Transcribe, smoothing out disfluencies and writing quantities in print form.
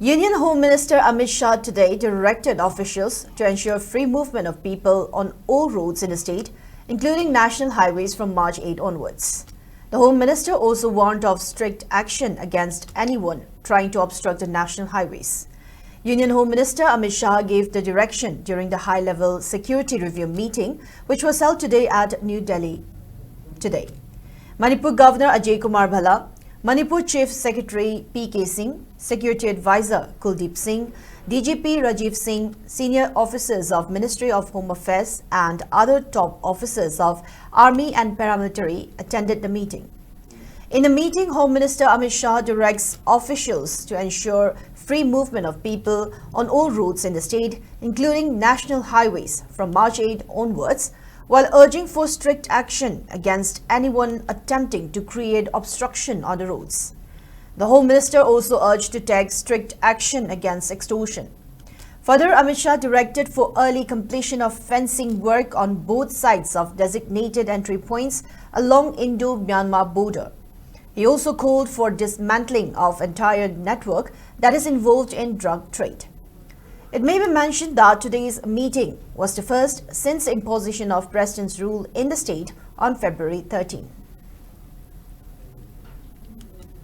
Union Home Minister Amit Shah today directed officials to ensure free movement of people on all roads in the state, including national highways from March 8 onwards. The Home Minister also warned of strict action against anyone trying to obstruct the national highways. Union Home Minister Amit Shah gave the direction during the high-level security review meeting, which was held today at New Delhi. Manipur Governor Ajay Kumar Bhalla, Manipur Chief Secretary P.K. Singh, Security Advisor Kuldeep Singh, DGP Rajiv Singh, senior officers of Ministry of Home Affairs and other top officers of Army and paramilitary attended the meeting. In the meeting, Home Minister Amit Shah directs officials to ensure free movement of people on all roads in the state, including national highways from March 8 onwards, while urging for strict action against anyone attempting to create obstruction on the roads. The Home Minister also urged to take strict action against extortion. Further, Amit Shah directed for early completion of fencing work on both sides of designated entry points along Indo-Myanmar border. He also called for dismantling of entire network that is involved in drug trade. It may be mentioned that today's meeting was the first since imposition of Prez'S rule in the state on February 13.